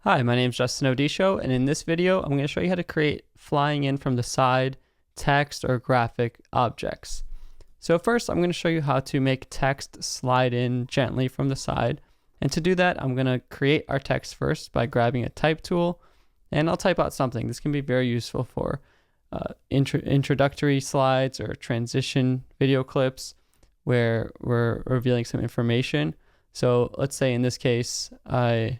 Hi, my name is Justin Odisho, and in this video, I'm going to show you how to create flying in from the side text or graphic objects. So first, I'm going to show you how to make text slide in gently from the side. And to do that, I'm going to create our text first by grabbing a type tool, and I'll type out something. This can be very useful for introductory slides or transition video clips where we're revealing some information. So let's say in this case, I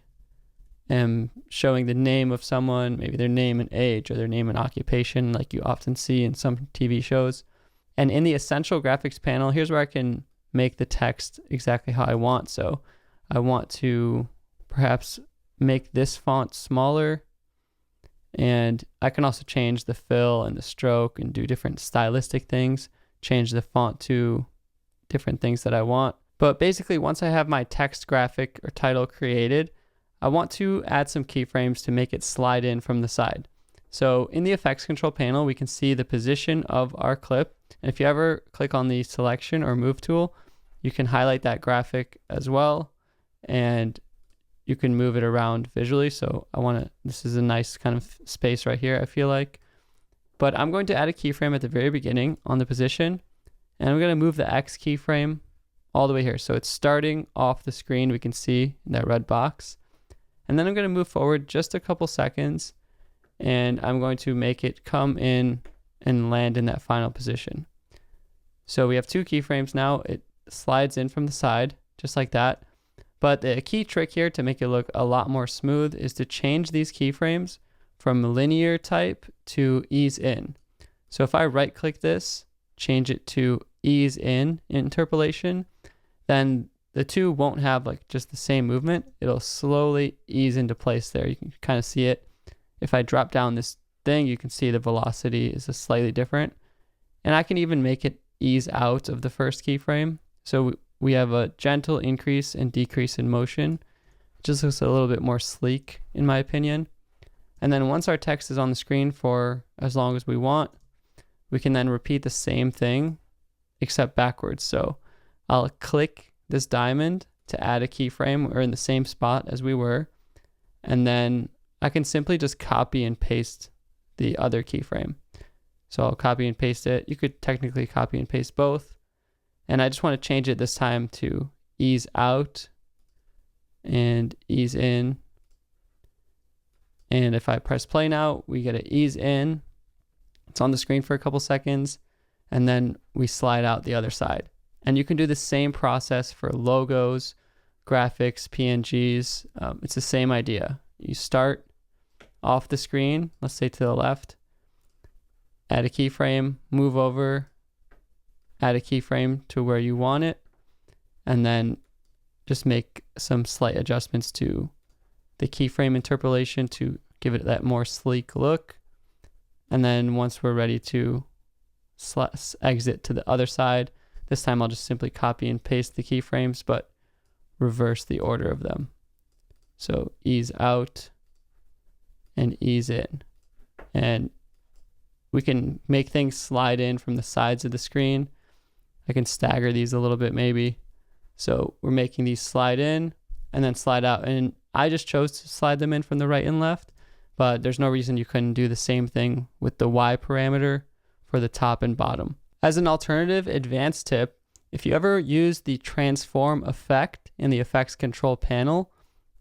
am showing the name of someone, maybe their name and age or their name and occupation, like you often see in some TV shows. And in the essential graphics panel, here's where I can make the text exactly how I want. So I want to perhaps make this font smaller, and I can also change the fill and the stroke and do different stylistic things, change the font to different things that I want. But basically, once I have my text graphic or title created, I want to add some keyframes to make it slide in from the side. So in the effects control panel, we can see the position of our clip. And if you ever click on the selection or move tool, you can highlight that graphic as well, and you can move it around visually. So this is a nice kind of space right here, I feel like. But I'm going to add a keyframe at the very beginning on the position, and I'm going to move the X keyframe all the way here. So it's starting off the screen, we can see in that red box. And then I'm going to move forward just a couple seconds, and I'm going to make it come in and land in that final position. So we have two keyframes now. It slides in from the side, just like that. But the key trick here to make it look a lot more smooth is to change these keyframes from linear type to ease in. So if I right click this, change it to ease in interpolation, then the two won't have like just the same movement. It'll slowly ease into place there. You can kind of see it. If I drop down this thing, you can see the velocity is slightly different. And I can even make it ease out of the first keyframe. So we have a gentle increase and decrease in motion. It just looks a little bit more sleek, in my opinion. And then once our text is on the screen for as long as we want, we can then repeat the same thing, except backwards. So I'll click this diamond to add a keyframe. We're in the same spot as we were. And then I can simply just copy and paste the other keyframe. So I'll copy and paste it. You could technically copy and paste both. And I just want to change it this time to ease out and ease in. And if I press play now, we get an ease in. It's on the screen for a couple seconds, and then we slide out the other side. And you can do the same process for logos, graphics, PNGs. It's the same idea. You start off the screen, let's say to the left, add a keyframe, move over, add a keyframe to where you want it, and then just make some slight adjustments to the keyframe interpolation to give it that more sleek look. And then once we're ready to exit to the other side, this time I'll just simply copy and paste the keyframes, but reverse the order of them. So ease out and ease in. And we can make things slide in from the sides of the screen. I can stagger these a little bit maybe. So we're making these slide in and then slide out. And I just chose to slide them in from the right and left, but there's no reason you couldn't do the same thing with the Y parameter for the top and bottom. As an alternative advanced tip, if you ever use the transform effect in the effects control panel,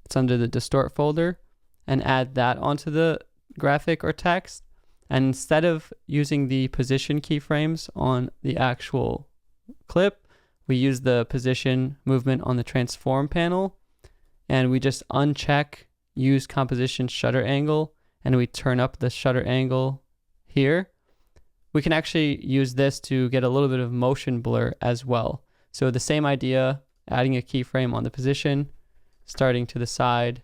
it's under the distort folder, and add that onto the graphic or text, and instead of using the position keyframes on the actual clip, we use the position movement on the transform panel, and we just uncheck use composition shutter angle, and we turn up the shutter angle here. We can actually use this to get a little bit of motion blur as well. So the same idea, adding a keyframe on the position, starting to the side,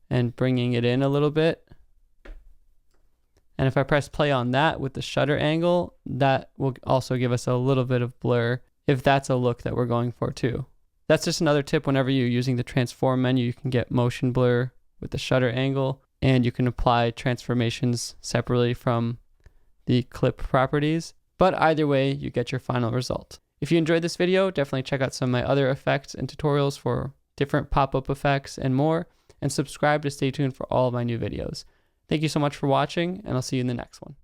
and bringing it in a little bit. And if I press play on that with the shutter angle, that will also give us a little bit of blur if that's a look that we're going for too. That's just another tip. Whenever you're using the transform menu, you can get motion blur with the shutter angle, and you can apply transformations separately from the clip properties, but either way, you get your final result. If you enjoyed this video, definitely check out some of my other effects and tutorials for different pop-up effects and more. and subscribe to stay tuned for all of my new videos. Thank you so much for watching, and I'll see you in the next one.